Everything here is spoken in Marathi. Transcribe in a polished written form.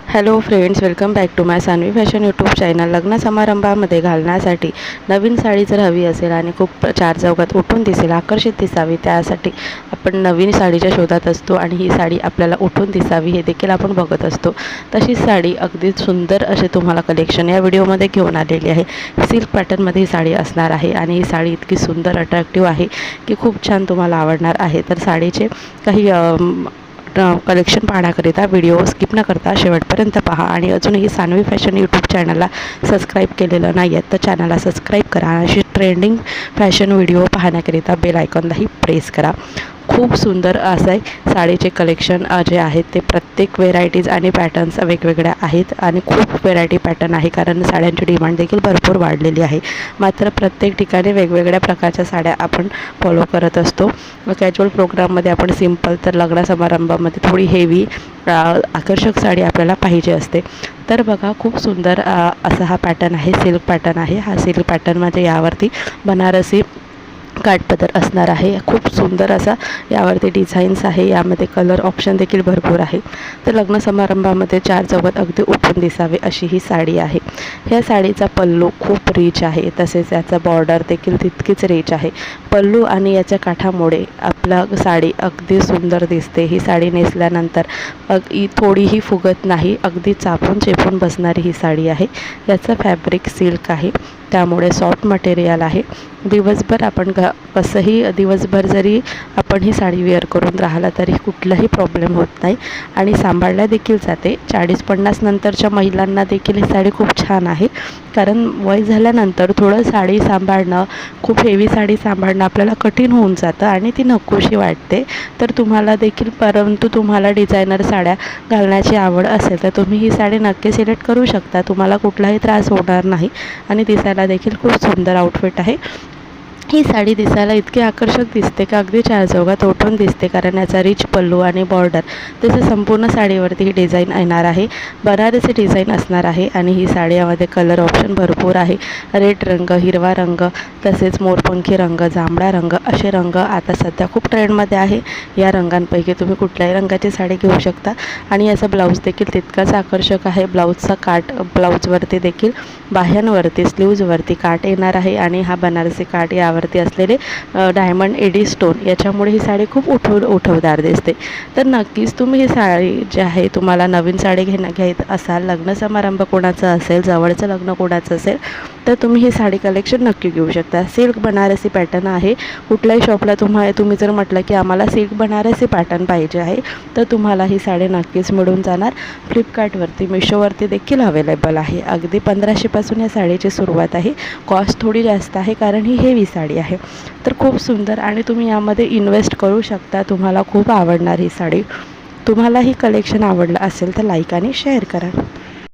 Hello friends, welcome back to my Sanvi fashion YouTube channel. लग्न समारंभामध्ये घालण्यासाठी नवीन साडी जर हवी असेल आणि खूप चार चौघात उठून दिसेल, आकर्षित दिसावी, त्यासाठी आपण नवीन साडीच्या शोधात असतो आणि ही साडी आपल्याला उठून दिसावी हे देखील आपण बघत असतो। तशीच साडी अगदी सुंदर असे तुम्हाला कलेक्शन या व्हिडिओमध्ये घेऊन आलेली आहे। सिल्क पॅटर्नमध्ये ही साडी असणार आहे आणि ही साडी इतकी सुंदर अट्रॅक्टिव्ह आहे की खूप छान तुम्हाला आवडणार आहे। तर साडीचे काही कलेक्शन पाहण्याकरिता व्हिडिओ स्किप न करता शेवटपर्यंत पहा आणि अजूनही सानवी फॅशन यूट्यूब चॅनलला सबस्क्राईब केलेलं नाही आहे तर चॅनलला सबस्क्राईब करा आणि अशी ट्रेंडिंग फॅशन व्हिडिओ पाहण्याकरिता बेल आयकॉनलाही प्रेस करा। खूप सुंदर असे साडीचे कलेक्शन जे आहेत ते प्रत्येक व्हेरायटीज आणि पॅटर्न्स वेगवेगळ्या आहेत आणि खूप व्हेरायटी पॅटर्न आहे, कारण साड्यांची डिमांड देखील भरपूर वाढलेली आहे। मात्र प्रत्येक ठिकाणी वेगवेगळ्या प्रकारच्या साड्या आपण फॉलो करत असतो। कॅज्युअल प्रोग्राममध्ये आपण सिंपल, तर लग्न समारंभामध्ये थोडी हेवी आकर्षक साडी आपल्याला पाहिजे असते। तर बघा, खूप सुंदर असा हा पॅटर्न आहे, सिल्क पॅटर्न आहे। हा सिल्क पॅटर्नमध्ये यावरती बनारसी काठपदर असणार आहे। खूप सुंदर असा यावरती डिझाईन्स आहे, यामध्ये कलर ऑप्शन देखील भरपूर आहे। तर लग्न समारंभामध्ये चार चौघात अगदी उठून दिसावे अशी ही साडी आहे। ह्या साडीचा पल्लू खूप रिच आहे, तसेच याचा बॉर्डर देखील तितकीच रिच आहे। पल्लू आणि याच्या काठामुळे आपला साडी अगदी सुंदर दिसते। ही साडी नेसल्यानंतर थोडीही फुगत नाही, अगदी चापून चेपून बसणारी ही साडी आहे। याचं फॅब्रिक सिल्क आहे, त्यामुळे सॉफ्ट मटेरियल आहे। दिवसभर आपण कसंही दिवसभर जरी आपण ही साडी वेअर करून राहिला तरी कुठलाही प्रॉब्लेम होत नाही आणि सांभाळल्या देखील जाते। 40-50 नंतरच्या महिलांना देखील ही साडी खूप छान आहे, कारण वय झाल्यानंतर थोडं साडी सांभाळणं, खूप हेवी साडी सांभाळणं आपल्याला कठीण होऊन जातं आणि ती नकोशी वाटते। तर तुम्हाला देखील, परंतु तुम्हाला डिझायनर साड्या घालण्याची आवड असेल तर तुम्ही ही साडी नक्की सिलेक्ट करू शकता। तुम्हाला कुठलाही त्रास होणार नाही आणि दिसायला देखील खूप सुंदर आउटफिट आहे। ही साडी दिसायला इतकी आकर्षक दिसते की अगदी चार चौघात उठून दिसते, कारण याचा रिच पल्लू आणि बॉर्डर तसे संपूर्ण साडीवरती ही डिझाईन येणार आहे। बनारसी डिझाईन असणार आहे आणि ही साडी यामध्ये कलर ऑप्शन भरपूर आहे। रेड रंग, हिरवा रंग, तसेच मोरपंखी रंग, जांभळा रंग असे रंग आता सध्या खूप ट्रेंडमध्ये आहे। या रंगांपैकी तुम्ही कुठल्याही रंगाची साडी घेऊ शकता आणि याचा ब्लाऊज देखील तितकाच आकर्षक आहे। ब्लाऊजचा काठ, ब्लाऊजवरती देखील बाह्यांवरती, स्लीव्जवरती काठ येणार आहे आणि हा बनारसी काठ यावरती असलेले डायमंड एडी स्टोन याच्यामुळे ही साडी खूप उठवदार दिसते। तर नक्कीच तुम्ही ही साडी जी आहे, तुम्हाला नवीन साडी घेत असाल, लग्न समारंभ कोणाचं असेल, जवळचं लग्न कोणाचं असेल तर तुम्ही ही साडी कलेक्शन नक्की घेऊ शकता। सिल्क बनारसी पॅटर्न आहे। कुठल्याही शॉपला तुम्ही जर म्हटलं की आम्हाला सिल्क बनारसी पॅटर्न पाहिजे आहे तर तुम्हाला ही साडी नक्कीच मिळून जाणार। फ्लिपकार्टवरती, मिशोवरती देखील अवेलेबल आहे। अगदी 1500 पासून या साडीची सुरुवात आहे। कॉस्ट थोडी जास्त आहे कारण ही हेवी साडी आहे। तर खूप सुंदर आणि तुम्ही यामध्ये इन्व्हेस्ट करू शकता। तुम्हाला खूप आवडणार ही साडी। तुम्हाला ही कलेक्शन आवडलं असेल तर लाईक आणि शेअर करा।